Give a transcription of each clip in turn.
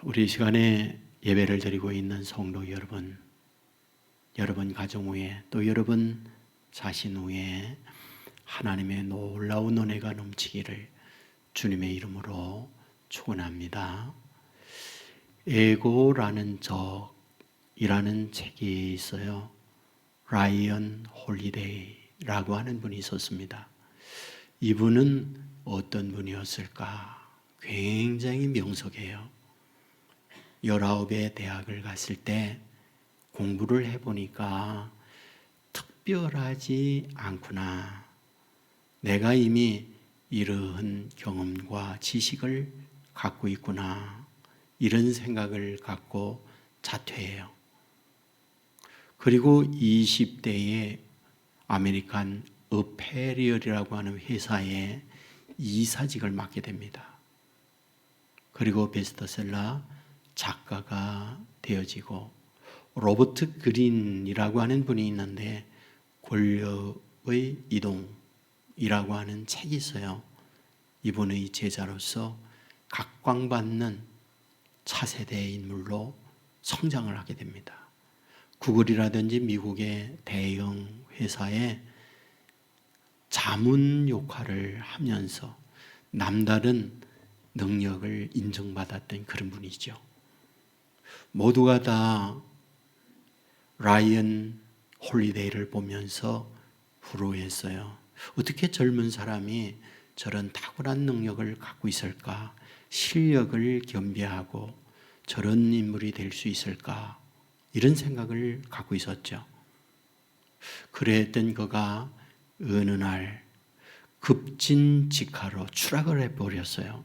우리 시간에 예배를 드리고 있는 성도 여러분, 여러분 가정 위에 또 여러분 자신 위에 하나님의 놀라운 은혜가 넘치기를 주님의 이름으로 축원합니다. 에고라는 적이라는 책이 있어요. 라이언 홀리데이라고 하는 분이 있었습니다. 이분은 어떤 분이었을까? 굉장히 명석해요. 19의 대학을 갔을 때 공부를 해보니까 특별하지 않구나. 내가 이미 이러한 경험과 지식을 갖고 있구나. 이런 생각을 갖고 자퇴해요. 그리고 20대에 아메리칸 어페리얼이라고 하는 회사에 이사직을 맡게 됩니다. 그리고 베스트셀러 작가가 되어지고, 로버트 그린이라고 하는 분이 있는데 권력의 이동이라고 하는 책이 있어요. 이분의 제자로서 각광받는 차세대의 인물로 성장을 하게 됩니다. 구글이라든지 미국의 대형 회사에 자문 역할을 하면서 남다른 능력을 인정받았던 그런 분이죠. 모두가 다 라이언 홀리데이를 보면서 부러워했어요. 어떻게 젊은 사람이 저런 탁월한 능력을 갖고 있을까? 실력을 겸비하고 저런 인물이 될 수 있을까? 이런 생각을 갖고 있었죠. 그랬던 그가 어느 날 급진직하로 추락을 해버렸어요.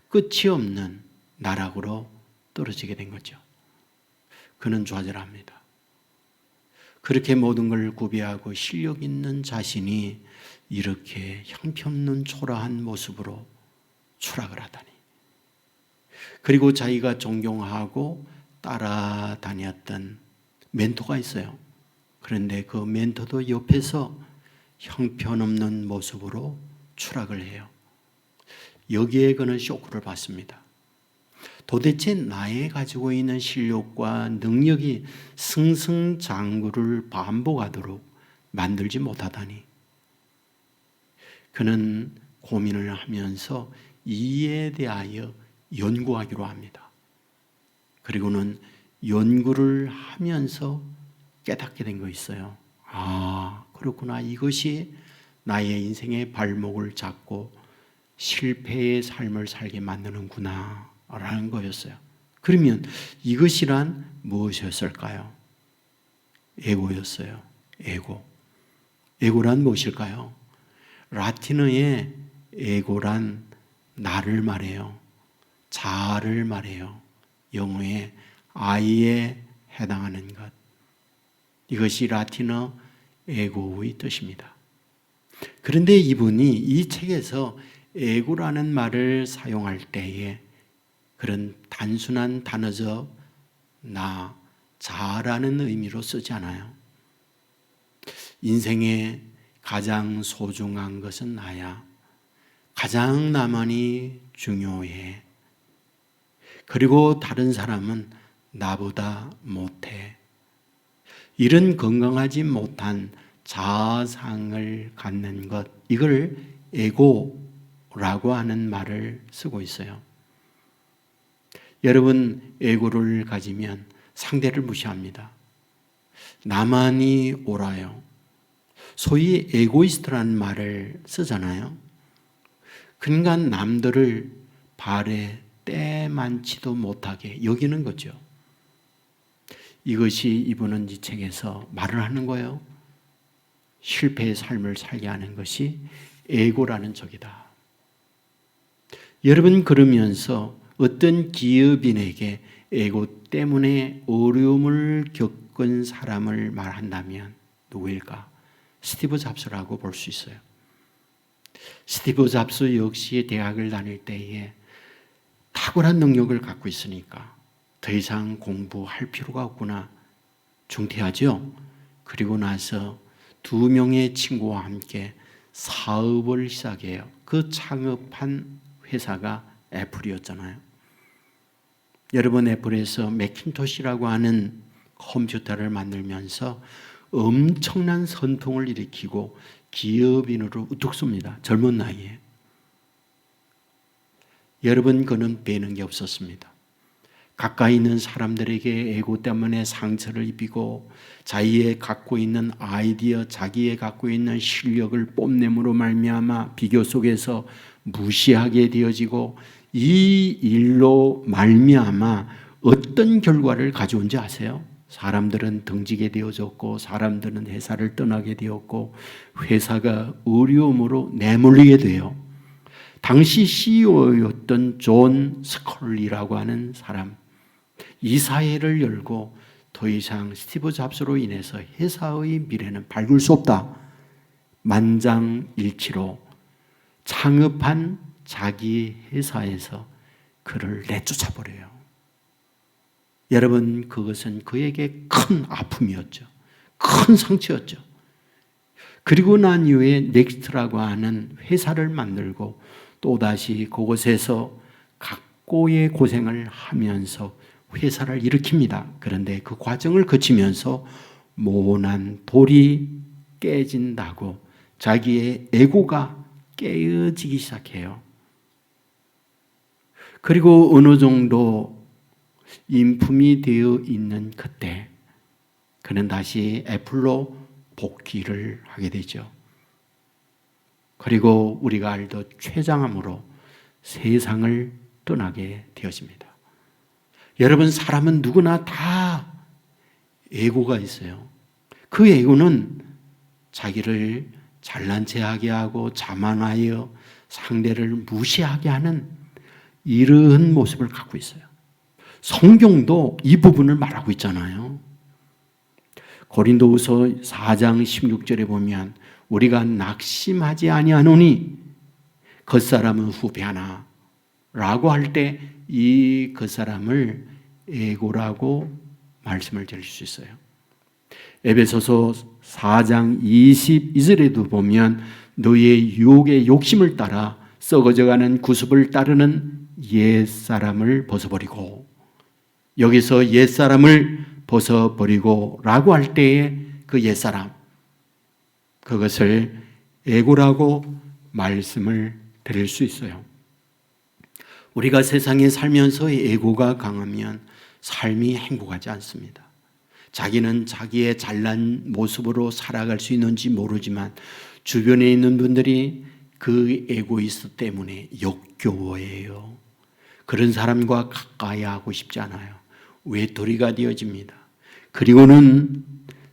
끝이 없는 나락으로 떨어지게 된 거죠. 그는 좌절합니다. 그렇게 모든 걸 구비하고 실력 있는 자신이 이렇게 형편없는 초라한 모습으로 추락을 하다니. 그리고 자기가 존경하고 따라다녔던 멘토가 있어요. 그런데 그 멘토도 옆에서 형편없는 모습으로 추락을 해요. 여기에 그는 쇼크를 받습니다. 도대체 나의 가지고 있는 실력과 능력이 승승장구를 반복하도록 만들지 못하다니. 그는 고민을 하면서 이에 대하여 연구하기로 합니다. 그리고는 연구를 하면서 깨닫게 된 거 있어요. 아, 그렇구나. 이것이 나의 인생의 발목을 잡고 실패의 삶을 살게 만드는구나 라는 거였어요. 그러면 이것이란 무엇이었을까요? 에고였어요. 에고. 에고란 무엇일까요? 라틴어의 에고란 나를 말해요. 자아를 말해요. 영어의 I에 해당하는 것. 이것이 라틴어 에고의 뜻입니다. 그런데 이분이 이 책에서 에고라는 말을 사용할 때에 그런 단순한 단어적 나, 자라는 의미로 쓰지 않아요. 인생에 가장 소중한 것은 나야. 가장 나만이 중요해. 그리고 다른 사람은 나보다 못해. 이런 건강하지 못한 자아상을 갖는 것, 이걸 에고라고 하는 말을 쓰고 있어요. 여러분, 에고를 가지면 상대를 무시합니다. 나만이 옳아요. 소위 에고이스트라는 말을 쓰잖아요. 그러니까 남들을 발에 때만치도 못하게 여기는 거죠. 이것이 이분은 이 책에서 말을 하는 거예요. 실패의 삶을 살게 하는 것이 에고라는 적이다. 여러분, 그러면서 어떤 기업인에게 에고 때문에 어려움을 겪은 사람을 말한다면 누구일까? 스티브 잡스라고 볼 수 있어요. 스티브 잡스 역시 대학을 다닐 때에 탁월한 능력을 갖고 있으니까 더 이상 공부할 필요가 없구나 중퇴하죠. 그리고 나서 2명의 친구와 함께 사업을 시작해요. 그 창업한 회사가 애플이었잖아요. 여러분, 애플에서 매킨토시라고 하는 컴퓨터를 만들면서 엄청난 선통을 일으키고 기업인으로 우뚝 섭니다. 젊은 나이에. 여러분, 그는 빼는 게 없었습니다. 가까이 있는 사람들에게 에고 때문에 상처를 입히고 자기의 갖고 있는 아이디어, 자기의 갖고 있는 실력을 뽐냄으로 말미암아 비교 속에서 무시하게 되어지고, 이 일로 말미암아 어떤 결과를 가져온지 아세요? 사람들은 등지게 되어졌고, 사람들은 회사를 떠나게 되었고, 회사가 어려움으로 내몰리게 돼요. 당시 CEO였던 존 스컬리라고 하는 사람, 이사회를 열고 더 이상 스티브 잡스로 인해서 회사의 미래는 밝을 수 없다, 만장일치로 창업한 자기 회사에서 그를 내쫓아 버려요. 여러분, 그것은 그에게 큰 아픔이었죠. 큰 상처였죠. 그리고 난 이후에 넥스트라고 하는 회사를 만들고 또다시 그곳에서 각고의 고생을 하면서 회사를 일으킵니다. 그런데 그 과정을 거치면서 모난 돌이 깨진다고 자기의 에고가 깨어지기 시작해요. 그리고 어느 정도 인품이 되어 있는 그때 그는 다시 애플로 복귀를 하게 되죠. 그리고 우리가 알듯 췌장암으로 세상을 떠나게 되어집니다. 여러분, 사람은 누구나 다 에고가 있어요. 그 에고는 자기를 잘난 체하게 하고 자만하여 상대를 무시하게 하는 이런 모습을 갖고 있어요. 성경도 이 부분을 말하고 있잖아요. 고린도후서 4장 16절에 보면 우리가 낙심하지 아니하노니 겉사람은 후패하나 라고 할 때 이 겉사람을 에고라고 말씀을 드릴 수 있어요. 에베소서 4장 22절에도 보면 너의 유혹의 욕심을 따라 썩어져가는 구습을 따르는 옛사람을 벗어버리고, 여기서 옛사람을 벗어버리고 라고 할 때에 그 옛사람, 그것을 에고라고 말씀을 드릴 수 있어요. 우리가 세상에 살면서 에고가 강하면 삶이 행복하지 않습니다. 자기는 자기의 잘난 모습으로 살아갈 수 있는지 모르지만 주변에 있는 분들이 그 에고이스트 때문에 역겨워해요. 그런 사람과 가까이 하고 싶지 않아요. 외톨이가 되어집니다. 그리고는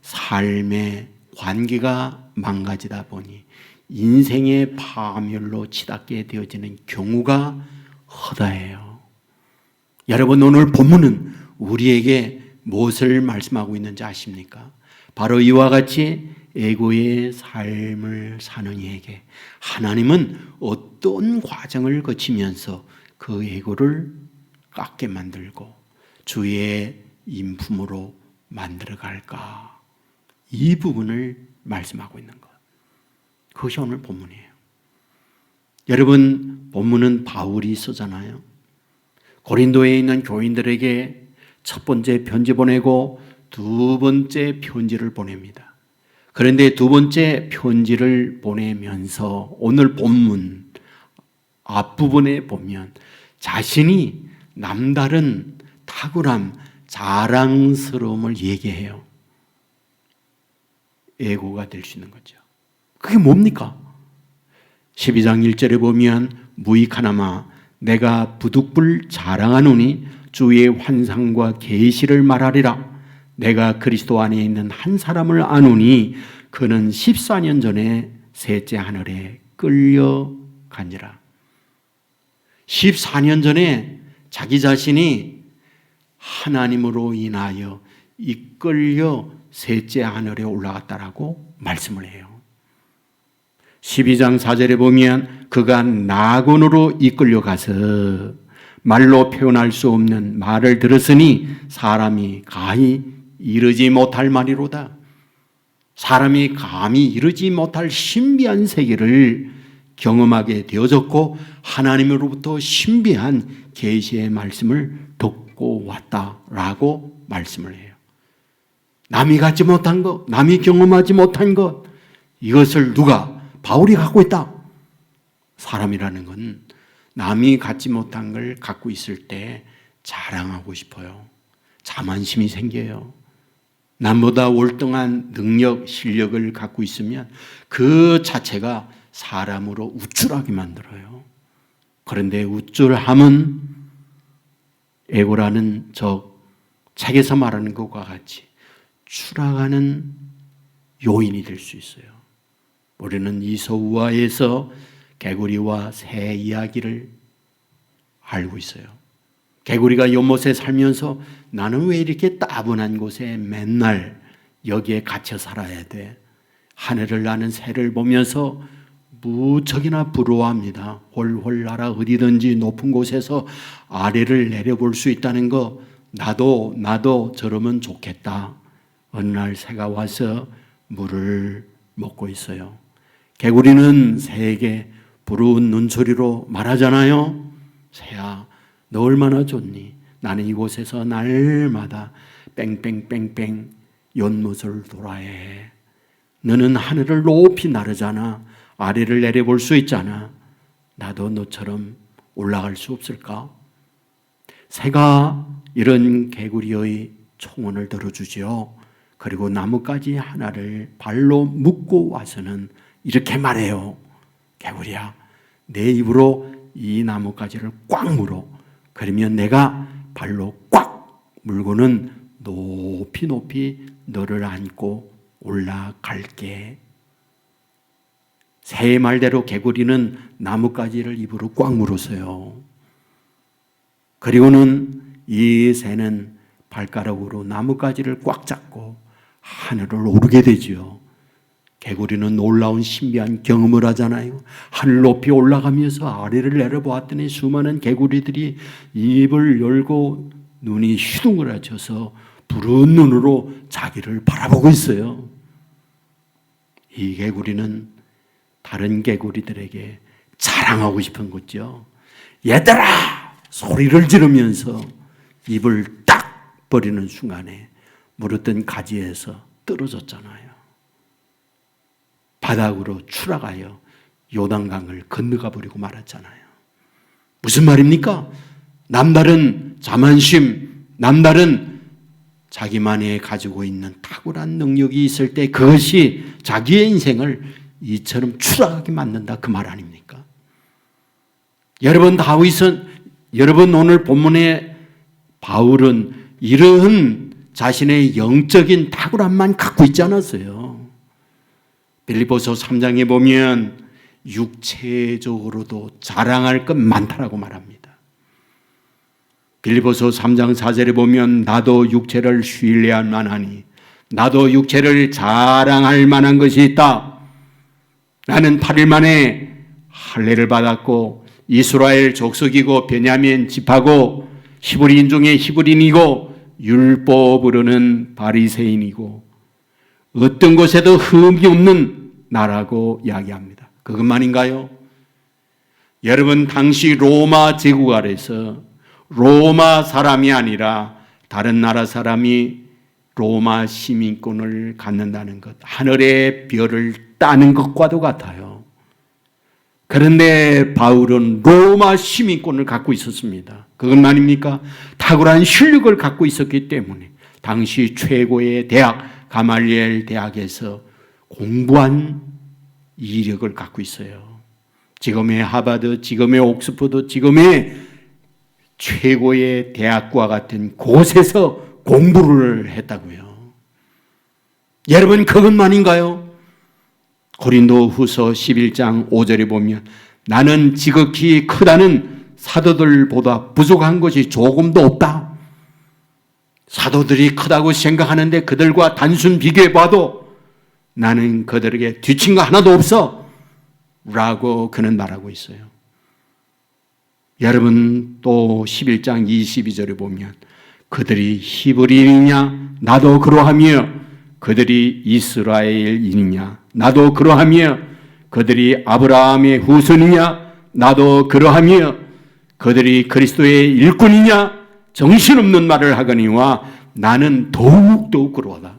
삶의 관계가 망가지다 보니 인생의 파멸로 치닫게 되어지는 경우가 허다해요. 여러분, 오늘 본문은 우리에게 무엇을 말씀하고 있는지 아십니까? 바로 이와 같이 에고의 삶을 사는 이에게 하나님은 어떤 과정을 거치면서 그 에고를 깎게 만들고 주의 인품으로 만들어 갈까? 이 부분을 말씀하고 있는 것. 그것이 오늘 본문이에요. 여러분, 본문은 바울이 쓰잖아요. 고린도에 있는 교인들에게 첫 번째 편지 보내고 두 번째 편지를 보냅니다. 그런데 두 번째 편지를 보내면서 오늘 본문 앞부분에 보면 자신이 남다른 탁월함, 자랑스러움을 얘기해요. 에고가 될 수 있는 거죠. 그게 뭡니까? 12장 1절에 보면 무익하나마 내가 부득불 자랑하노니 주의 환상과 계시를 말하리라. 내가 그리스도 안에 있는 한 사람을 아노니 그는 14년 전에 셋째 하늘에 끌려간지라. 14년 전에 자기 자신이 하나님으로 인하여 이끌려 셋째 하늘에 올라갔다라고 말씀을 해요. 12장 4절에 보면 그가 낙원으로 이끌려가서 말로 표현할 수 없는 말을 들었으니 사람이 가히 이르지 못할 말이로다. 사람이 감히 이르지 못할 신비한 세계를 경험하게 되어졌고 하나님으로부터 신비한 계시의 말씀을 듣고 왔다라고 말씀을 해요. 남이 갖지 못한 것, 남이 경험하지 못한 것, 이것을 누가? 바울이 갖고 있다. 사람이라는 건 남이 갖지 못한 걸 갖고 있을 때 자랑하고 싶어요. 자만심이 생겨요. 남보다 월등한 능력, 실력을 갖고 있으면 그 자체가 사람으로 우쭐하게 만들어요. 그런데 우쭐함은 에고라는 저 책에서 말하는 것과 같이 추락하는 요인이 될 수 있어요. 우리는 이소우화에서 개구리와 새 이야기를 알고 있어요. 개구리가 연못에 살면서 나는 왜 이렇게 따분한 곳에 맨날 여기에 갇혀 살아야 돼? 하늘을 나는 새를 보면서 무척이나 부러워합니다. 홀홀 날아 어디든지 높은 곳에서 아래를 내려볼 수 있다는 거, 나도 저러면 좋겠다. 어느 날 새가 와서 물을 먹고 있어요. 개구리는 새에게 부러운 눈소리로 말하잖아요. 새야, 너 얼마나 좋니? 나는 이곳에서 날마다 뺑뺑뺑뺑 연못을 돌아야 해. 너는 하늘을 높이 나르잖아. 아래를 내려볼 수 있잖아. 나도 너처럼 올라갈 수 없을까? 새가 이런 개구리의 청혼을 들어주지요. 그리고 나뭇가지 하나를 발로 묶고 와서는 이렇게 말해요. 개구리야, 내 입으로 이 나뭇가지를 꽉 물어. 그러면 내가 발로 꽉 물고는 높이 높이 너를 안고 올라갈게. 새의 말대로 개구리는 나뭇가지를 입으로 꽉 물었어요. 그리고는 이 새는 발가락으로 나뭇가지를 꽉 잡고 하늘을 오르게 되지요. 개구리는 놀라운 신비한 경험을 하잖아요. 하늘 높이 올라가면서 아래를 내려보았더니 수많은 개구리들이 입을 열고 눈이 휘둥그레져서 부른 눈으로 자기를 바라보고 있어요. 이 개구리는 다른 개구리들에게 자랑하고 싶은 거죠. 얘들아! 소리를 지르면서 입을 딱 버리는 순간에 물었던 가지에서 떨어졌잖아요. 바닥으로 추락하여 요단강을 건너가 버리고 말았잖아요. 무슨 말입니까? 남다른 자만심, 남다른 자기만이 가지고 있는 탁월한 능력이 있을 때 그것이 자기의 인생을 이처럼 추락하게 만든다, 그 말 아닙니까? 여러분, 여러분 오늘 본문의 바울은 이러한 자신의 영적인 탁월함만 갖고 있지 않았어요. 빌립보서 3장에 보면 육체적으로도 자랑할 것 많다라고 말합니다. 빌립보서 3장 4절에 보면 나도 육체를 신뢰할 만하니, 나도 육체를 자랑할 만한 것이 있다. 나는 8일 만에 할례를 받았고 이스라엘 족속이고 베냐민 집하고 히브리인 중에 히브리인이고 율법으로는 바리새인이고 어떤 곳에도 흠이 없는 나라고 이야기합니다. 그것만인가요? 여러분, 당시 로마 제국 아래서 로마 사람이 아니라 다른 나라 사람이 로마 시민권을 갖는다는 것, 하늘의 별을 따는 것과도 같아요. 그런데 바울은 로마 시민권을 갖고 있었습니다. 그것만입니까? 탁월한 실력을 갖고 있었기 때문에 당시 최고의 대학 가말리엘 대학에서 공부한 이력을 갖고 있어요. 지금의 하버드, 지금의 옥스퍼드, 지금의 최고의 대학과 같은 곳에서 공부를 했다고요. 여러분, 그것만인가요? 고린도 후서 11장 5절에 보면 나는 지극히 크다는 사도들보다 부족한 것이 조금도 없다. 사도들이 크다고 생각하는데 그들과 단순 비교해봐도 나는 그들에게 뒤친 거 하나도 없어 라고 그는 말하고 있어요. 여러분, 또 11장 22절에 보면 그들이 히브리인이냐 나도 그러하며 그들이 이스라엘인이냐 나도 그러하며 그들이 아브라함의 후손이냐? 나도 그러하며 그들이 그리스도의 일꾼이냐? 정신없는 말을 하거니와 나는 더욱더욱 그러하다.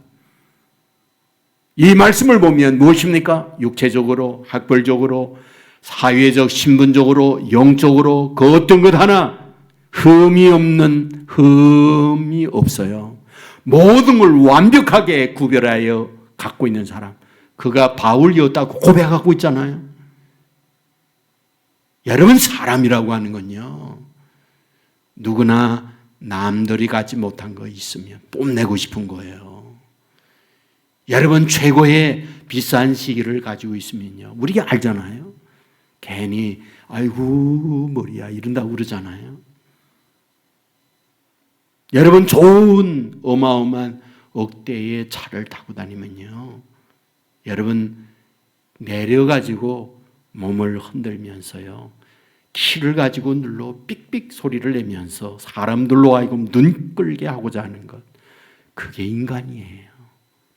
이 말씀을 보면 무엇입니까? 육체적으로, 학벌적으로, 사회적, 신분적으로, 영적으로 그 어떤 것 하나 흠이 없어요. 모든 걸 완벽하게 구별하여 갖고 있는 사람, 그가 바울이었다고 고백하고 있잖아요. 여러분, 사람이라고 하는 건요, 누구나 남들이 갖지 못한 거 있으면 뽐내고 싶은 거예요. 여러분, 최고의 비싼 시기를 가지고 있으면요, 우리가 알잖아요. 괜히 아이고 머리야 이런다고 그러잖아요. 여러분, 좋은 어마어마한 억대의 차를 타고 다니면요, 여러분 내려가지고 몸을 흔들면서요, 키를 가지고 눌러 삑삑 소리를 내면서 사람들로 하여금 눈 끌게 하고자 하는 것, 그게 인간이에요.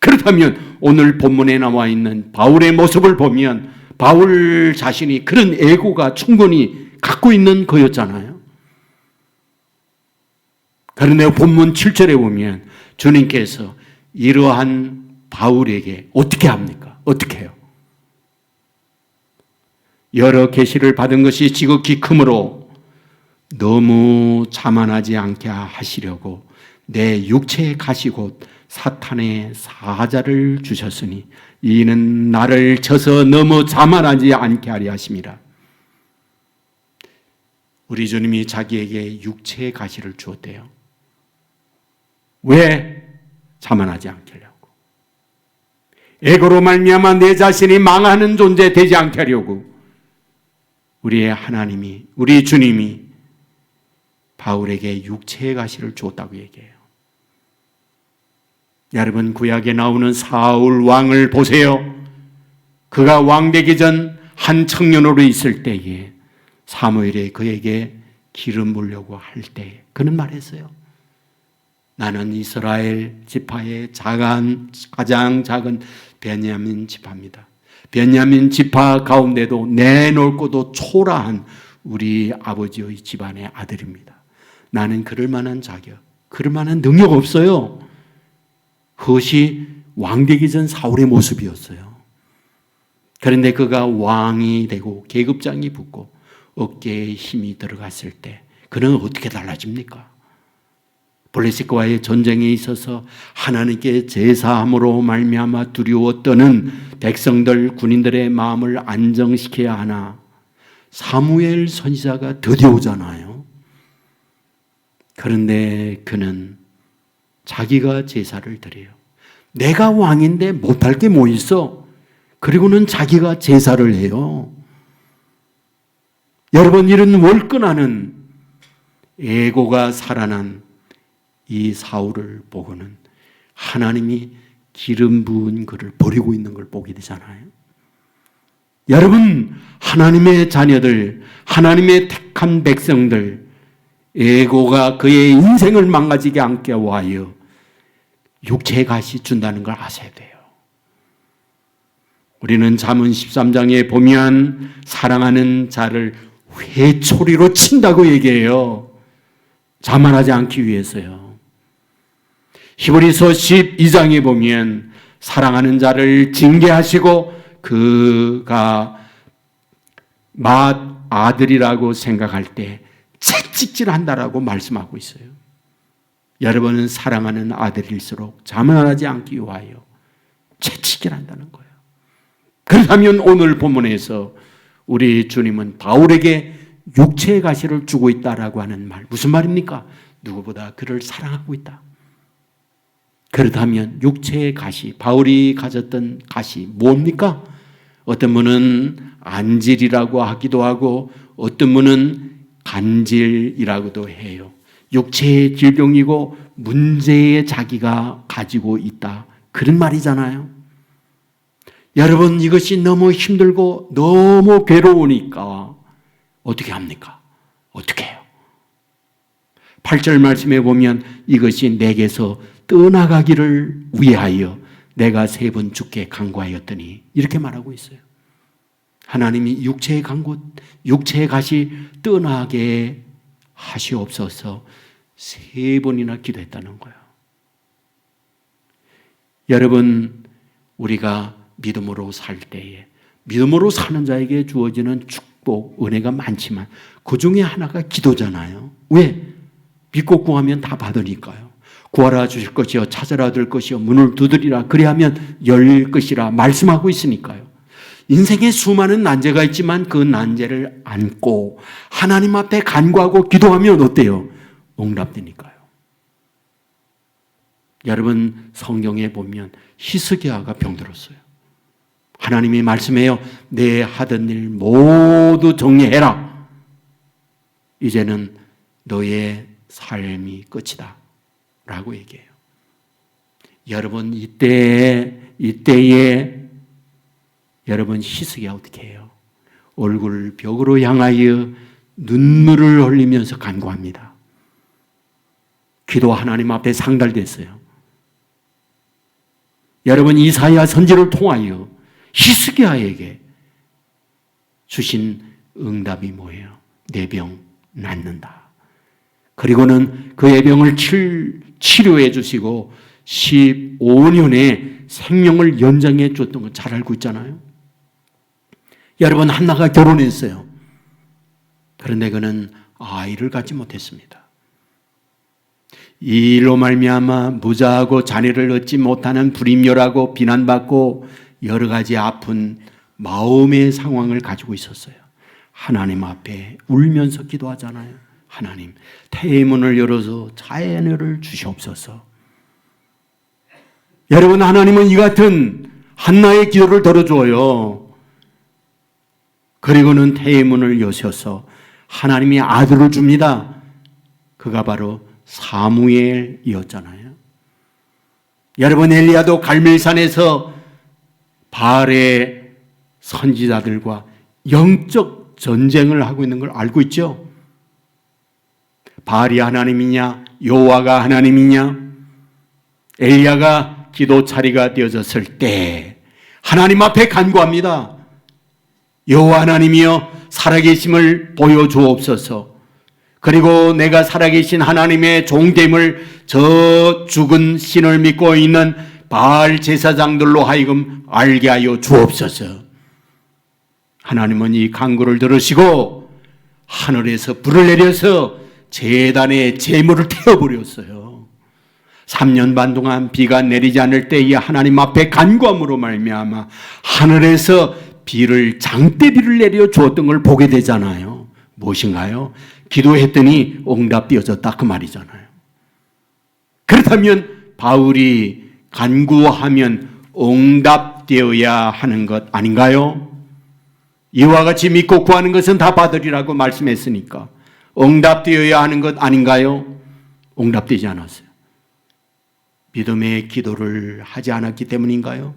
그렇다면 오늘 본문에 나와 있는 바울의 모습을 보면 바울 자신이 그런 에고가 충분히 갖고 있는 거였잖아요. 그런데 본문 7절에 보면 주님께서 이러한 바울에게 어떻게 합니까? 어떻게 해요? 여러 계시를 받은 것이 지극히 크므로 너무 자만하지 않게 하시려고 내 육체의 가시 곧 사탄의 사자를 주셨으니 이는 나를 쳐서 너무 자만하지 않게 하려 하심이라. 우리 주님이 자기에게 육체의 가시를 주었대요. 왜? 자만하지 않게 하려고. 에고로 말미암아 내 자신이 망하는 존재 되지 않게 하려고 우리의 하나님이, 우리 주님이 바울에게 육체의 가시를 주었다고 얘기해요. 여러분, 구약에 나오는 사울 왕을 보세요. 그가 왕 되기 전 한 청년으로 있을 때에 사무엘이 그에게 기름 부으려고 할 때 그는 말했어요. 나는 이스라엘 지파의 가장 작은 베냐민 지파입니다. 베냐민 지파 가운데도 내놓고도 초라한 우리 아버지의 집안의 아들입니다. 나는 그럴 만한 자격, 그럴 만한 능력 없어요. 그것이 왕 되기 전 사울의 모습이었어요. 그런데 그가 왕이 되고 계급장이 붙고 어깨에 힘이 들어갔을 때 그는 어떻게 달라집니까? 블레셋과의 전쟁에 있어서 하나님께 제사함으로 말미암아 두려워 떠는 백성들, 군인들의 마음을 안정시켜야 하나 사무엘 선지자가 드디어 오잖아요. 그런데 그는 자기가 제사를 드려요. 내가 왕인데 못할 게 뭐 있어? 그리고는 자기가 제사를 해요. 여러분, 이런 월끈하는 에고가 살아난 이 사울을 보고는 하나님이 기름 부은 그를 버리고 있는 걸 보게 되잖아요. 여러분, 하나님의 자녀들, 하나님의 택한 백성들, 에고가 그의 인생을 망가지게 않게 하여 육체의 가시 준다는 걸 아셔야 돼요. 우리는 잠언 13장에 보면 사랑하는 자를 회초리로 친다고 얘기해요. 자만하지 않기 위해서요. 히브리서 12장에 보면 사랑하는 자를 징계하시고 그가 아들이라고 생각할 때 채찍질한다라고 말씀하고 있어요. 여러분은 사랑하는 아들일수록 자만하지 않기 위하여 채찍질한다는 거예요. 그렇다면 오늘 본문에서 우리 주님은 바울에게 육체의 가시를 주고 있다라고 하는 말, 무슨 말입니까? 누구보다 그를 사랑하고 있다. 그렇다면 육체의 가시, 바울이 가졌던 가시 뭡니까? 어떤 분은 안질이라고 하기도 하고 어떤 분은 간질이라고도 해요. 육체의 질병이고 문제의 자기가 가지고 있다, 그런 말이잖아요. 여러분, 이것이 너무 힘들고 너무 괴로우니까 어떻게 합니까? 어떻게 해요? 8절 말씀에 보면 이것이 내게서 떠나가기를 위하여 내가 3번 주께 간구하였더니 이렇게 말하고 있어요. 하나님이 육체의 간구, 육체의 가시 떠나게 하시옵소서 3번이나 기도했다는 거예요. 여러분, 우리가 믿음으로 살 때에 믿음으로 사는 자에게 주어지는 축복, 은혜가 많지만 그 중에 하나가 기도잖아요. 왜? 믿고 구하면 다 받으니까요. 구하라 주실 것이요 찾으라 들 것이요 문을 두드리라 그리하면 열 것이라 말씀하고 있으니까요. 인생에 수많은 난제가 있지만 그 난제를 안고 하나님 앞에 간구하고 기도하면 어때요? 응답되니까요. 여러분, 성경에 보면 히스기야가 병들었어요. 하나님이 말씀해요. 내 하던 일 모두 정리해라. 이제는 너의 삶이 끝이다 라고 얘기해요. 여러분, 이때에 여러분 히스기야 어떻게 해요? 얼굴을 벽으로 향하여 눈물을 흘리면서 간구합니다. 기도 하나님 앞에 상달됐어요. 여러분, 이사야 선지를 통하여 히스기야에게 주신 응답이 뭐예요? 내 병 낫는다. 그리고는 그의 병을 치료해 주시고 15년의 생명을 연장해 줬던 거 잘 알고 있잖아요. 여러분, 한나가 결혼했어요. 그런데 그는 아이를 갖지 못했습니다. 이 일로 말미암아 무자하고 자녀를 얻지 못하는 불임녀라고 비난받고 여러 가지 아픈 마음의 상황을 가지고 있었어요. 하나님 앞에 울면서 기도하잖아요. 하나님, 태의 문을 열어서 자녀를 주시옵소서. 여러분, 하나님은 이 같은 한나의 기도를 들어줘요. 그리고는 태의 문을 여셔서 하나님이 아들을 줍니다. 그가 바로 사무엘이었잖아요. 여러분, 엘리야도 갈멜산에서 바알의 선지자들과 영적 전쟁을 하고 있는 걸 알고 있죠? 바알이 하나님이냐, 여호와가 하나님이냐? 엘리야가 기도 자리가 되어졌을 때 하나님 앞에 간구합니다. 여호와 하나님이여, 살아계심을 보여주옵소서. 그리고 내가 살아계신 하나님의 종됨을 저 죽은 신을 믿고 있는 바알 제사장들로 하여금 알게 하여 주옵소서. 하나님은 이 간구를 들으시고 하늘에서 불을 내려서 제단에 제물을 태워버렸어요. 3년 반 동안 비가 내리지 않을 때에 하나님 앞에 간구함으로 말미암아 하늘에서 장대비를 내려 주었던 걸 보게 되잖아요. 무엇인가요? 기도했더니 응답되어졌다 그 말이잖아요. 그렇다면 바울이 간구하면 응답되어야 하는 것 아닌가요? 이와 같이 믿고 구하는 것은 다 받으리라고 말씀했으니까 응답되어야 하는 것 아닌가요? 응답되지 않았어요. 믿음의 기도를 하지 않았기 때문인가요?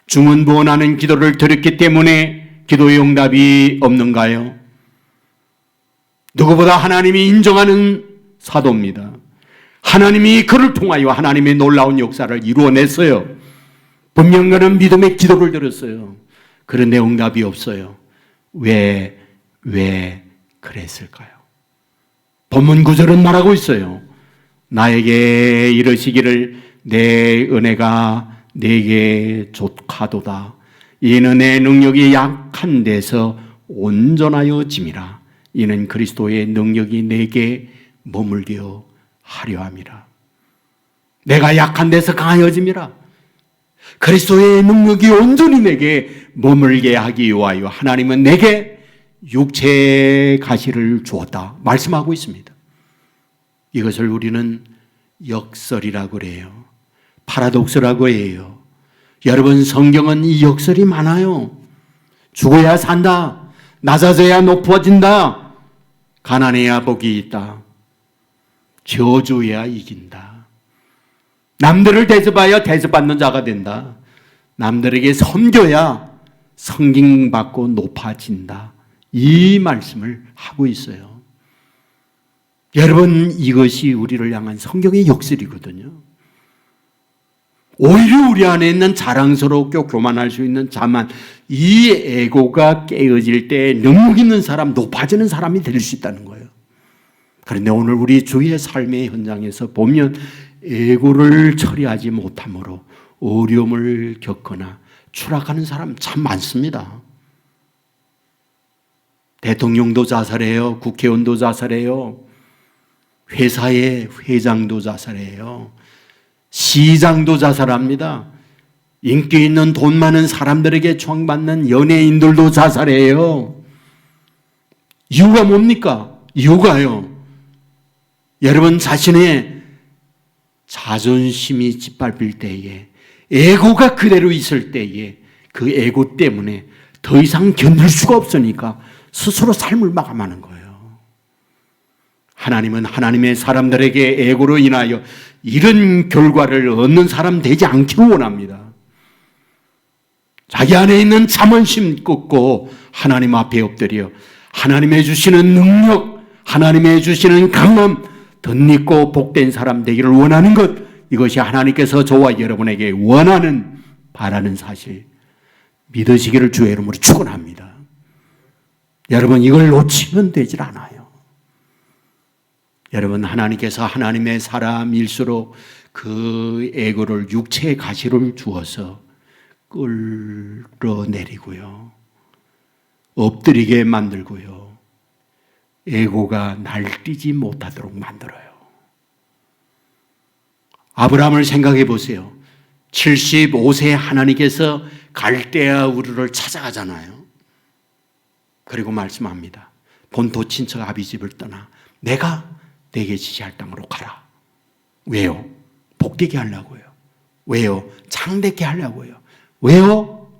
중언부언하는 기도를 드렸기 때문에 기도의 응답이 없는가요? 누구보다 하나님이 인정하는 사도입니다. 하나님이 그를 통하여 하나님의 놀라운 역사를 이루어냈어요. 분명 그는 믿음의 기도를 드렸어요. 그런데 응답이 없어요. 왜 그랬을까요? 본문 구절은 말하고 있어요. 나에게 이르시기를 내 은혜가 내게 족하도다. 이는 내 능력이 약한 데서 온전하여 짐이라. 이는 그리스도의 능력이 내게 머물게 하려 함이라. 내가 약한 데서 강하여짐이라. 그리스도의 능력이 온전히 내게 머물게 하기 위하여 하나님은 내게 육체의 가시를 주었다 말씀하고 있습니다. 이것을 우리는 역설이라고 그래요. 파라독스라고 해요. 여러분, 성경은 이 역설이 많아요. 죽어야 산다. 낮아져야 높아진다. 가난해야 복이 있다. 저주해야 이긴다. 남들을 대접하여 대접받는 자가 된다. 남들에게 섬겨야 성김받고 높아진다. 이 말씀을 하고 있어요. 여러분, 이것이 우리를 향한 성경의 역설이거든요. 오히려 우리 안에 있는 자랑스럽고 교만할 수 있는 자만, 이 에고가 깨어질 때 능력 있는 사람, 높아지는 사람이 될 수 있다는 거예요. 그런데 오늘 우리 주위의 삶의 현장에서 보면 에고를 처리하지 못함으로 어려움을 겪거나 추락하는 사람 참 많습니다. 대통령도 자살해요. 국회의원도 자살해요. 회사의 회장도 자살해요. 시장도 자살합니다. 인기 있는 돈 많은 사람들에게 총받는 연예인들도 자살해요. 이유가 뭡니까? 이유가요, 여러분 자신의 자존심이 짓밟힐 때에, 에고가 그대로 있을 때에 그 에고 때문에 더 이상 견딜 수가 없으니까 스스로 삶을 마감하는 거예요. 하나님은 하나님의 사람들에게 에고로 인하여 이런 결과를 얻는 사람 되지 않기를 원합니다. 자기 안에 있는 자만심 꺾고 하나님 앞에 엎드려 하나님의 주시는 능력, 하나님의 주시는 강함 덧입고 복된 사람 되기를 원하는 것, 이것이 하나님께서 저와 여러분에게 원하는, 바라는 사실 믿으시기를 주의 이름으로 축원합니다. 여러분, 이걸 놓치면 되질 않아요. 여러분, 하나님께서 하나님의 사람일수록 그 에고를, 육체의 가시를 주어서 끌어내리고요, 엎드리게 만들고요, 에고가 날뛰지 못하도록 만들어요. 아브라함을 생각해 보세요. 75세 하나님께서 갈대아 우르를 찾아가잖아요. 그리고 말씀합니다. 본토 친척 아비집을 떠나 내가 내게 지시할 땅으로 가라. 왜요? 복되게 하려고요. 왜요? 창대케 하려고요. 왜요?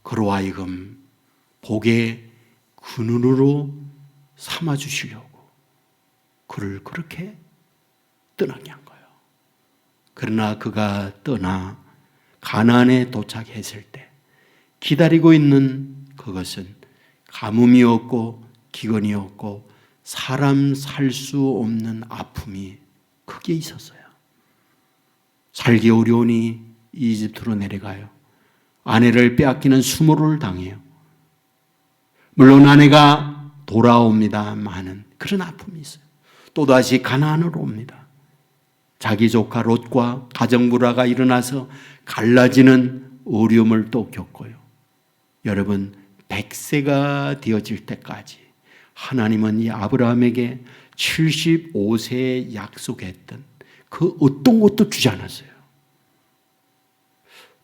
그로 하여금 복의 근원으로 삼아주시려고 그를 그렇게 떠나게 한 거예요. 그러나 그가 떠나 가나안에 도착했을 때 기다리고 있는 그것은 가뭄이 없고 기근이 없고 사람 살 수 없는 아픔이 크게 있었어요. 살기 어려우니 이집트로 내려가요. 아내를 빼앗기는 수모를 당해요. 물론 아내가 돌아옵니다만은 그런 아픔이 있어요. 또다시 가나안으로 옵니다. 자기 조카 롯과 가정불화가 일어나서 갈라지는 어려움을 또 겪어요. 여러분, 100세가 되어질 때까지 하나님은 이 아브라함에게 75세에 약속했던 그 어떤 것도 주지 않았어요.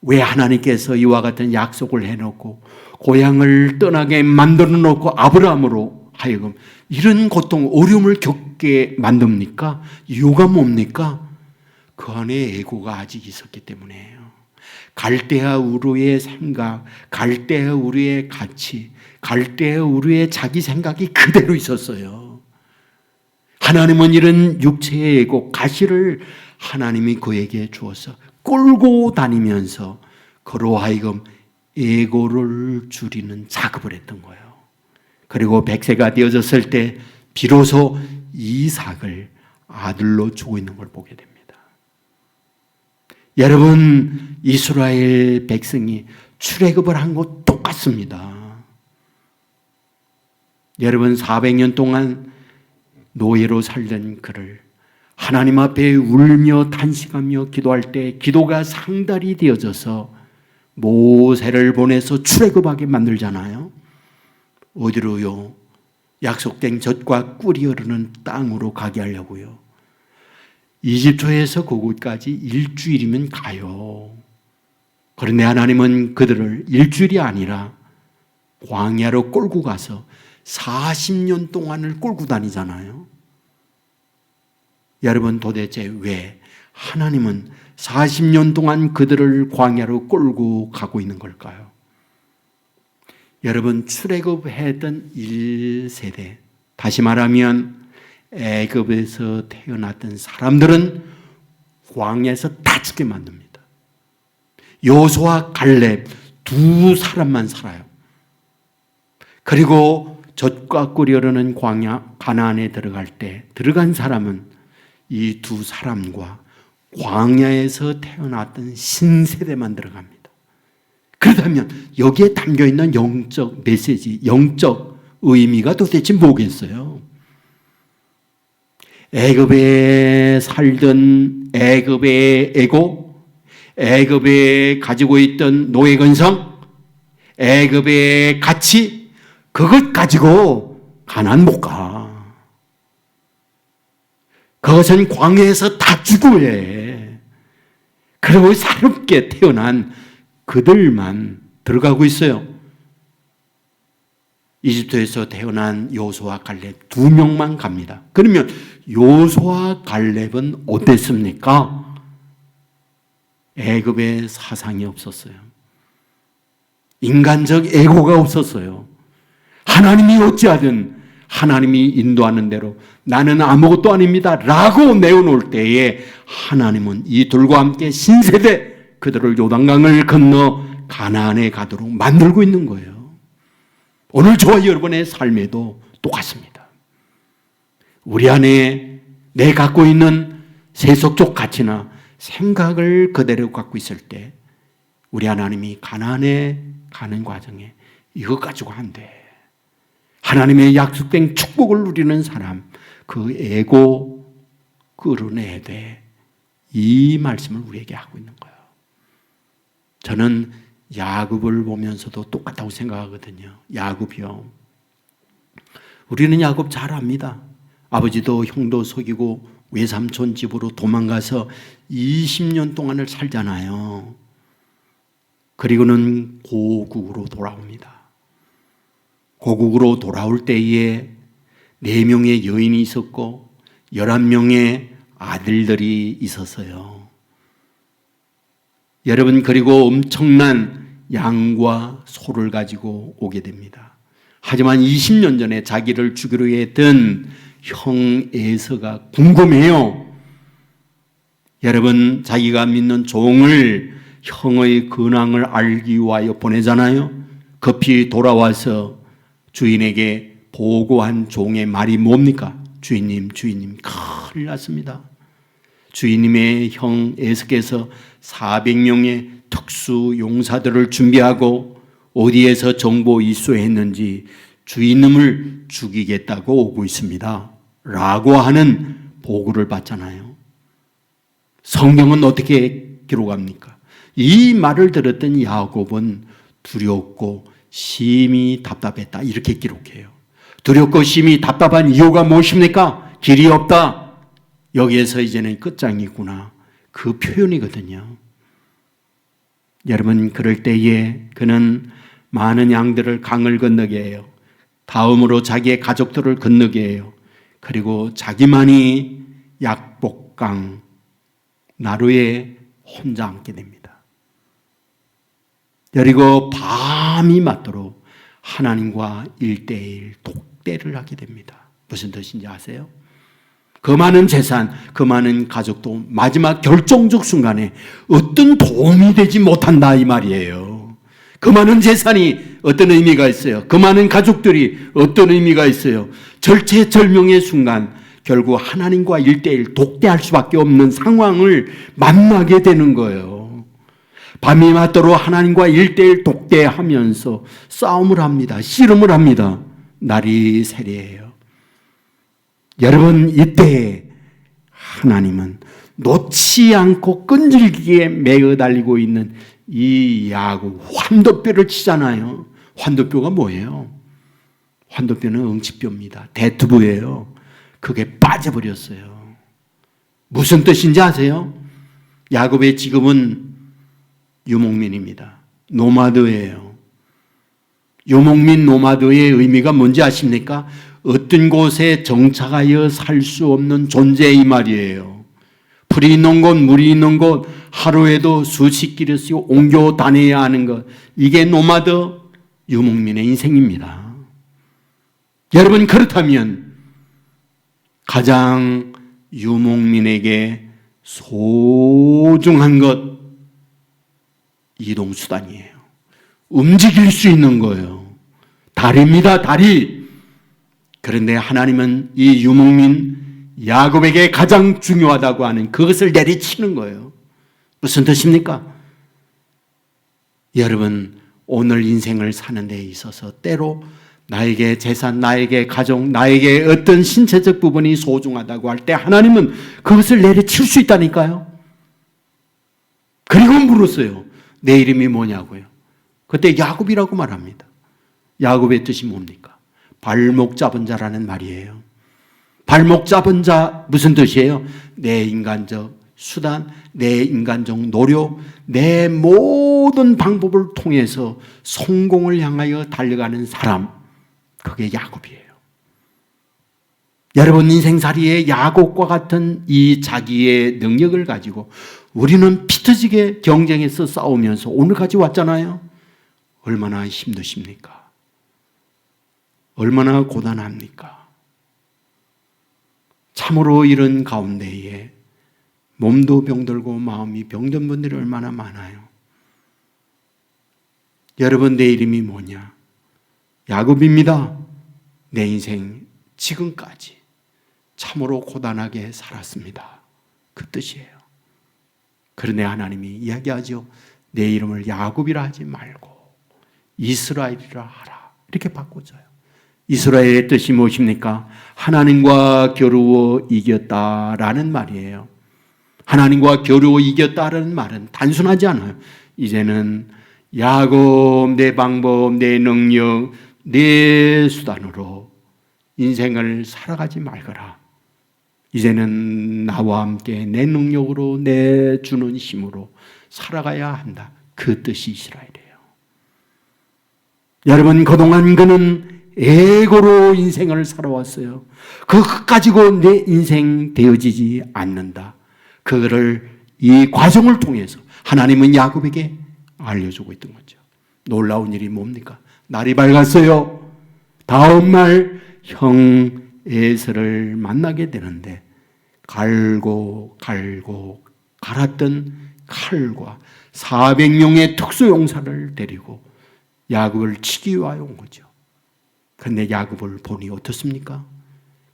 왜 하나님께서 이와 같은 약속을 해놓고 고향을 떠나게 만들어 놓고 아브라함으로 하여금 이런 고통, 어려움을 겪게 만듭니까? 이유가 뭡니까? 그 안에 에고가 아직 있었기 때문이에요. 갈대아 우르의 생각, 갈대아 우르의 가치, 갈대아 우르의 자기 생각이 그대로 있었어요. 하나님은 이런 육체의 에고, 가시를 하나님이 그에게 주어서 끌고 다니면서 그로 하여금 에고를 줄이는 작업을 했던 거예요. 그리고 100세가 되어졌을 때 비로소 이삭을 아들로 주고 있는 걸 보게 됩니다. 여러분, 이스라엘 백성이 출애굽을 한 것 똑같습니다. 여러분, 400년 동안 노예로 살던 그를 하나님 앞에 울며 탄식하며 기도할 때 기도가 상달이 되어져서 모세를 보내서 출애굽하게 만들잖아요. 어디로요? 약속된 젖과 꿀이 흐르는 땅으로 가게 하려고요. 이집트에서 그곳까지 일주일이면 가요. 그런데 하나님은 그들을 일주일이 아니라 광야로 끌고 가서 40년 동안을 끌고 다니잖아요. 여러분, 도대체 왜 하나님은 40년 동안 그들을 광야로 끌고 가고 있는 걸까요? 여러분, 출애굽했던 1세대, 다시 말하면 애굽에서 태어났던 사람들은 광야에서 다 죽게 만듭니다. 여호수아, 갈렙 두 사람만 살아요. 그리고 젖과 꿀이 흐르는 광야 가나안에 들어갈 때 들어간 사람은 이 두 사람과 광야에서 태어났던 신세대만 들어갑니다. 그렇다면 여기에 담겨있는 영적 메시지, 영적 의미가 도대체 뭐겠어요? 애굽에 살던 애굽의 애고, 애굽에 가지고 있던 노예 근성, 애굽의 가치, 그것 가지고 가나안 못 가. 그것은 광야에서 다 죽어야. 그리고 새롭게 태어난 그들만 들어가고 있어요. 이집트에서 태어난 여호수아 갈렙 2명만 갑니다. 그러면 여호수아 갈렙은 어땠습니까? 애굽의 사상이 없었어요. 인간적 애고가 없었어요. 하나님이 어찌하든 하나님이 인도하는 대로 나는 아무것도 아닙니다 라고 내어놓을 때에 하나님은 이 둘과 함께 신세대 그들을 요단강을 건너 가나안에 가도록 만들고 있는 거예요. 오늘 저와 여러분의 삶에도 똑같습니다. 우리 안에 내 갖고 있는 세속적 가치나 생각을 그대로 갖고 있을 때 우리 하나님이 가나안에 가는 과정에 이것 가지고 안 돼. 하나님의 약속된 축복을 누리는 사람, 그 애고 끌어내야 돼. 이 말씀을 우리에게 하고 있는 거예요. 저는 야곱을 보면서도 똑같다고 생각하거든요. 야곱이요. 우리는 야곱 잘 압니다. 아버지도 형도 속이고 외삼촌 집으로 도망가서 20년 동안을 살잖아요. 그리고는 고국으로 돌아옵니다. 고국으로 돌아올 때에 4명의 여인이 있었고 11명의 아들들이 있었어요. 여러분, 그리고 엄청난 양과 소를 가지고 오게 됩니다. 하지만 20년 전에 자기를 죽이려 했던 형 에서가 궁금해요. 여러분, 자기가 믿는 종을 형의 근황을 알기 위하여 보내잖아요. 급히 돌아와서 주인에게 보고한 종의 말이 뭡니까? 주인님, 큰일 났습니다. 주인님의 형 에서께서 400명의 특수 용사들을 준비하고 어디에서 정보 입수했는지 주인님을 죽이겠다고 오고 있습니다 라고 하는 보고를 받잖아요. 성경은 어떻게 기록합니까? 이 말을 들었던 야곱은 두렵고 심히 답답했다 이렇게 기록해요. 두렵고 심히 답답한 이유가 무엇입니까? 길이 없다. 여기에서 이제는 끝장이구나. 그 표현이거든요. 여러분, 그럴 때에 그는 많은 양들을 강을 건너게 해요. 다음으로 자기의 가족들을 건너게 해요. 그리고 자기만이 약복강 나루에 혼자 앉게 됩니다. 그리고 밤이 맞도록 하나님과 1:1 독대를 하게 됩니다. 무슨 뜻인지 아세요? 그 많은 재산, 그 많은 가족도 마지막 결정적 순간에 어떤 도움이 되지 못한다 이 말이에요. 그 많은 재산이 어떤 의미가 있어요? 그 많은 가족들이 어떤 의미가 있어요? 절체절명의 순간 결국 하나님과 1:1 독대할 수밖에 없는 상황을 만나게 되는 거예요. 밤이 맞도록 하나님과 1:1 독대하면서 싸움을 합니다. 씨름을 합니다. 날이 세례예요. 여러분, 이때 하나님은 놓지 않고 끈질기게 매어 달리고 있는 이 야곱 환도뼈를 치잖아요. 환도뼈가 뭐예요? 환도뼈는 응치뼈입니다. 대투부예요. 그게 빠져버렸어요. 무슨 뜻인지 아세요? 야곱의 직업은 유목민입니다. 노마드예요. 유목민 노마드의 의미가 뭔지 아십니까? 어떤 곳에 정착하여 살 수 없는 존재 이 말이에요. 풀이 있는 곳, 물이 있는 곳, 하루에도 수십 길씩 옮겨 다녀야 하는 것. 이게 노마드 유목민의 인생입니다. 여러분, 그렇다면 가장 유목민에게 소중한 것, 이동수단이에요. 움직일 수 있는 거예요. 다리입니다, 다리. 그런데 하나님은 이 유목민 야곱에게 가장 중요하다고 하는 그것을 내리치는 거예요. 무슨 뜻입니까? 여러분, 오늘 인생을 사는 데 있어서 때로 나에게 재산, 나에게 가족, 나에게 어떤 신체적 부분이 소중하다고 할 때 하나님은 그것을 내려칠 수 있다니까요. 그리고 물었어요. 내 이름이 뭐냐고요. 그때 야곱이라고 말합니다. 야곱의 뜻이 뭡니까? 발목 잡은 자라는 말이에요. 발목 잡은 자 무슨 뜻이에요? 내 인간적 수단, 내 인간적 노력, 내 모든 방법을 통해서 성공을 향하여 달려가는 사람, 그게 야곱이에요. 여러분, 인생살이에 야곱과 같은 이 자기의 능력을 가지고 우리는 피터지게 경쟁해서 싸우면서 오늘까지 왔잖아요. 얼마나 힘드십니까? 얼마나 고단합니까? 참으로 이런 가운데에 몸도 병들고 마음이 병든 분들이 얼마나 많아요. 여러분, 내 이름이 뭐냐? 야곱입니다. 내 인생 지금까지 참으로 고단하게 살았습니다. 그 뜻이에요. 그런데 하나님이 이야기하죠. 내 이름을 야곱이라 하지 말고 이스라엘이라 하라. 이렇게 바꿔줘요. 이스라엘의 뜻이 무엇입니까? 하나님과 겨루어 이겼다라는 말이에요. 하나님과 겨루어 이겼다라는 말은 단순하지 않아요. 이제는 야곱, 내 방법, 내 능력, 내 수단으로 인생을 살아가지 말거라. 이제는 나와 함께 내 능력으로, 내 주는 힘으로 살아가야 한다. 그 뜻이 이스라엘이에요. 여러분, 그동안 그는 에고로 인생을 살아왔어요. 그것 가지고 내 인생 되어지지 않는다. 그거를 이 과정을 통해서 하나님은 야곱에게 알려주고 있던 거죠. 놀라운 일이 뭡니까? 날이 밝았어요. 다음 날 형 에서를 만나게 되는데 갈고 갈았던 칼과 400명의 특수용사를 데리고 야곱을 치기 위하여 온 거죠. 그런데 야곱을 보니 어떻습니까?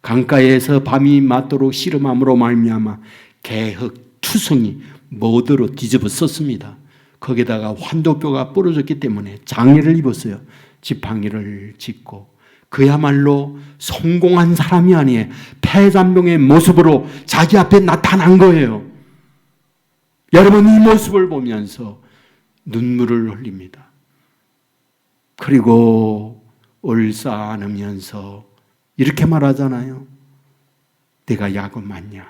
강가에서 밤이 맞도록 씨름함으로 말미암아 개흙 투성이 모두로 뒤집어졌습니다. 거기다가 환도뼈가 부러졌기 때문에 장애를 입었어요. 지팡이를 짚고 그야말로 성공한 사람이 아니에요. 패잔병의 모습으로 자기 앞에 나타난 거예요. 여러분, 이 모습을 보면서 눈물을 흘립니다. 그리고 울싸안으면서 이렇게 말하잖아요. 내가 야곱 맞냐?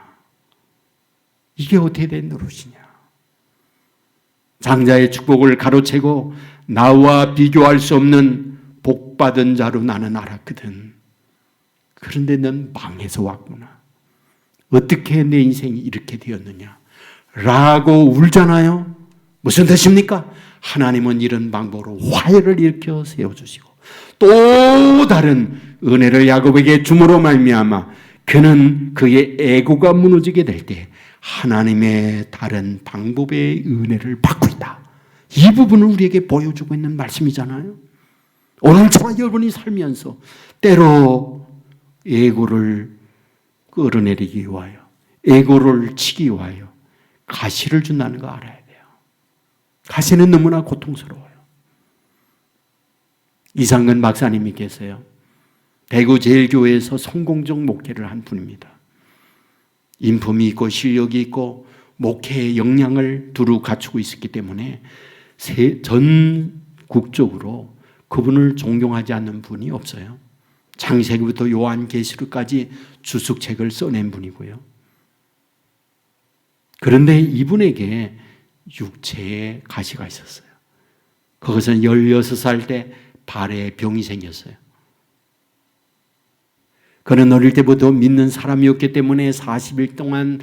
이게 어떻게 된 노릇이냐? 장자의 축복을 가로채고 나와 비교할 수 없는 복받은 자로 나는 알았거든. 그런데 넌 망해서 왔구나. 어떻게 내 인생이 이렇게 되었느냐? 라고 울잖아요. 무슨 뜻입니까? 하나님은 이런 방법으로 화해를 일으켜 세워주시고 또 다른 은혜를 야곱에게 줌으로 말미암아 그는 그의 에고가 무너지게 될 때 하나님의 다른 방법의 은혜를 받고 있다. 이 부분을 우리에게 보여주고 있는 말씀이잖아요. 오늘 저와 여러분이 살면서 때로 에고를 끌어내리기 위하여, 에고를 치기 위하여 가시를 준다는 거 알아야 돼요. 가시는 너무나 고통스러워요. 이상근 박사님이 계세요. 대구 제일교회에서 성공적 목회를 한 분입니다. 인품이 있고 실력이 있고 목회의 역량을 두루 갖추고 있었기 때문에 전국적으로 그분을 존경하지 않는 분이 없어요. 창세기부터 요한계시록까지 주석책을 써낸 분이고요. 그런데 이분에게 육체에 가시가 있었어요. 그것은 16살 때 발에 병이 생겼어요. 그는 어릴 때부터 믿는 사람이었기 때문에 40일 동안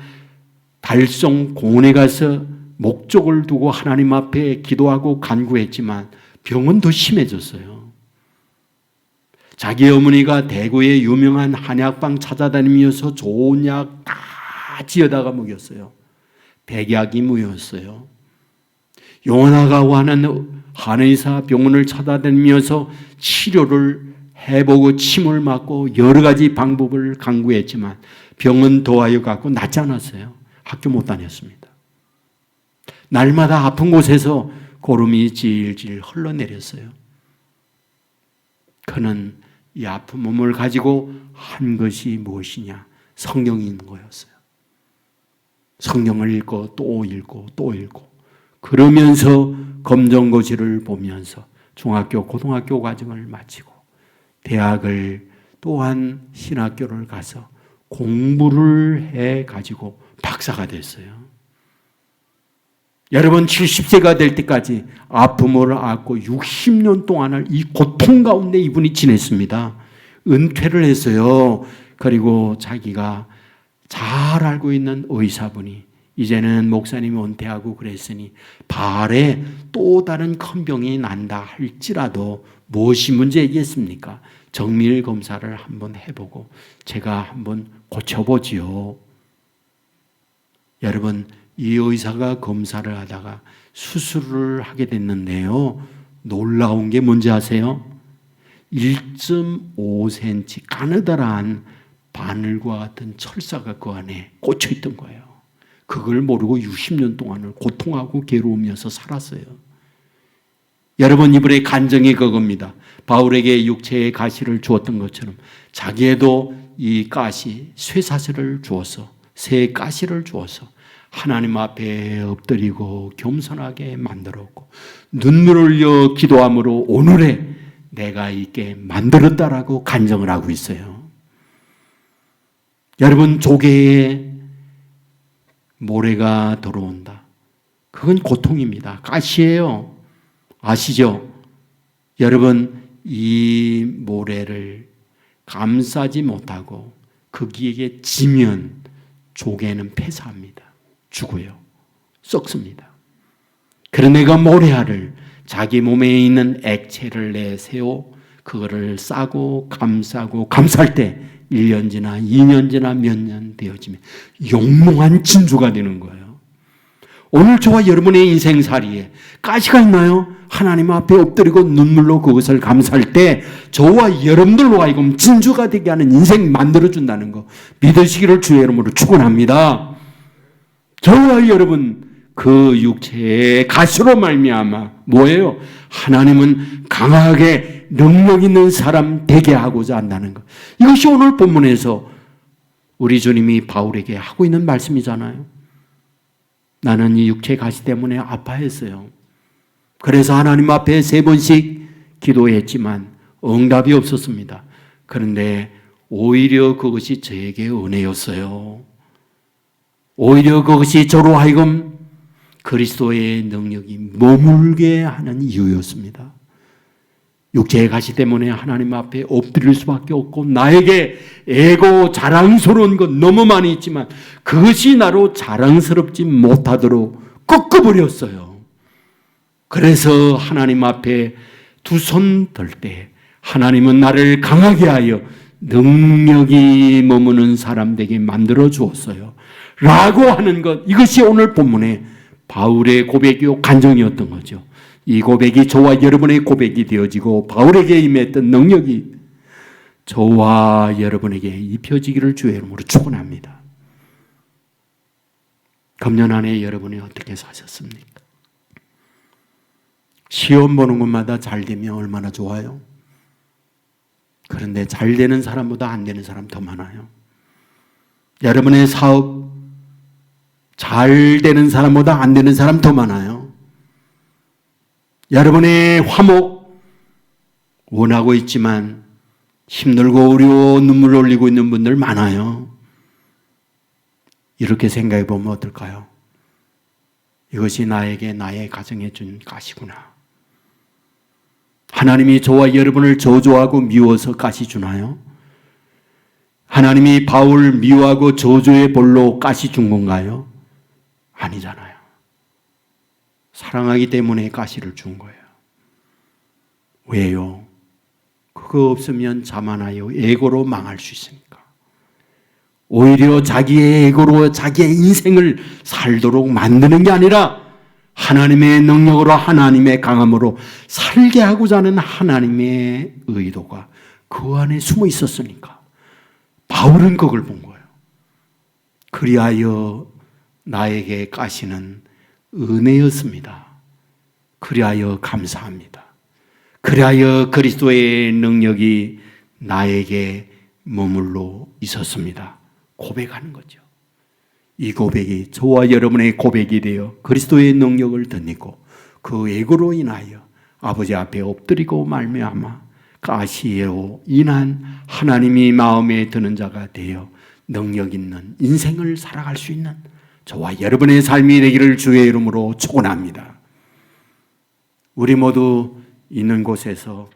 달송 고원에 가서 목적을 두고 하나님 앞에 기도하고 간구했지만 병은 더 심해졌어요. 자기 어머니가 대구의 유명한 한약방 찾아다니면서 좋은 약 다 지어다가 먹였어요. 백약이 무였어요. 용원하가고 하는 한의사 병원을 찾아다니면서 치료를 해보고 침을 맞고 여러 가지 방법을 강구했지만 병은 더하여 갖고 낫지 않았어요. 학교 못 다녔습니다. 날마다 아픈 곳에서 고름이 질질 흘러내렸어요. 그는 이 아픈 몸을 가지고 한 것이 무엇이냐? 성경이 있는 거였어요. 성경을 읽고 또 읽고 또 읽고 그러면서 검정고시를 보면서 중학교, 고등학교 과정을 마치고 대학을 또한 신학교를 가서 공부를 해가지고 박사가 됐어요. 여러분 70세가 될 때까지 아픔을 앓고 60년 동안을 이 고통 가운데 이분이 지냈습니다. 은퇴를 했어요. 그리고 자기가 잘 알고 있는 의사분이 이제는 목사님이 은퇴하고 그랬으니 발에 또 다른 큰 병이 난다 할지라도 무엇이 문제이겠습니까? 정밀 검사를 한번 해보고 제가 한번 고쳐보지요. 여러분 이 의사가 검사를 하다가 수술을 하게 됐는데요. 놀라운 게 뭔지 아세요? 1.5cm 가느다란 바늘과 같은 철사가 그 안에 꽂혀 있던 거예요. 그걸 모르고 60년 동안을 고통하고 괴로우면서 살았어요. 여러분 이분의 간증이 그겁니다. 바울에게 육체의 가시를 주었던 것처럼 자기에도 이 가시, 쇠사슬을 주어서 새 가시를 주어서 하나님 앞에 엎드리고 겸손하게 만들었고 눈물을 흘려 기도함으로 오늘에 내가 있게 만들었다라고 간증을 하고 있어요. 여러분 조개에 모래가 들어온다. 그건 고통입니다. 가시예요. 아시죠? 여러분 이 모래를 감싸지 못하고 거기에 지면 조개는 폐사합니다. 죽어요. 썩습니다. 그런데 그 모래알을 자기 몸에 있는 액체를 내세워 그거를 싸고 감싸고 감쌀 때 1년 지나 2년 지나 몇 년 되어지면 영롱한 진주가 되는 거예요. 오늘 저와 여러분의 인생살이에 가시가 있나요? 하나님 앞에 엎드리고 눈물로 그것을 감쌀 때 저와 여러분들로 하여금 진주가 되게 하는 인생 만들어준다는 거 믿으시기를 주의 이름으로 축원합니다. 저와 여러분 그 육체의 가시로 말미암아 뭐예요? 하나님은 강하게 능력 있는 사람 되게 하고자 한다는 것. 이것이 오늘 본문에서 우리 주님이 바울에게 하고 있는 말씀이잖아요. 나는 이 육체 가시 때문에 아파했어요. 그래서 하나님 앞에 3번씩 기도했지만 응답이 없었습니다. 그런데 오히려 그것이 저에게 은혜였어요. 오히려 그것이 저로 하여금 그리스도의 능력이 머물게 하는 이유였습니다. 육체의 가시 때문에 하나님 앞에 엎드릴 수밖에 없고 나에게 애고 자랑스러운 것 너무 많이 있지만 그것이 나로 자랑스럽지 못하도록 꺾어버렸어요. 그래서 하나님 앞에 두 손 들 때 하나님은 나를 강하게 하여 능력이 머무는 사람 되게 만들어 주었어요. 라고 하는 것, 이것이 오늘 본문에 바울의 고백이요 간증이었던 거죠. 이 고백이 저와 여러분의 고백이 되어지고 바울에게 임했던 능력이 저와 여러분에게 입혀지기를 주의 이름으로 축원합니다. 금년 안에 여러분이 어떻게 사셨습니까? 시험 보는 것마다 잘 되면 얼마나 좋아요? 그런데 잘 되는 사람보다 안 되는 사람 더 많아요. 여러분의 사업 잘 되는 사람보다 안 되는 사람 더 많아요. 여러분의 화목 원하고 있지만 힘들고 어려워 눈물 흘리고 있는 분들 많아요. 이렇게 생각해 보면 어떨까요? 이것이 나에게 나의 가정에 준 가시구나. 하나님이 저와 여러분을 저주하고 미워서 가시 주나요? 하나님이 바울 미워하고 저주의 볼로 가시 준 건가요? 아니잖아요. 사랑하기 때문에 가시를 준 거예요. 왜요? 그거 없으면 자만하여 에고로 망할 수 있으니까. 오히려 자기의 에고로 자기의 인생을 살도록 만드는 게 아니라 하나님의 능력으로 하나님의 강함으로 살게 하고자 하는 하나님의 의도가 그 안에 숨어 있었으니까. 바울은 그걸 본 거예요. 그리하여 나에게 가시는 은혜였습니다. 그리하여 감사합니다. 그리하여 그리스도의 능력이 나에게 머물러 있었습니다. 고백하는 거죠. 이 고백이 저와 여러분의 고백이 되어 그리스도의 능력을 덧입고 그 애고로 인하여 아버지 앞에 엎드리고 말미암아 가시로 인한 하나님이 마음에 드는 자가 되어 능력 있는 인생을 살아갈 수 있는 저와 여러분의 삶이 되기를 주의 이름으로 축원합니다. 우리 모두 있는 곳에서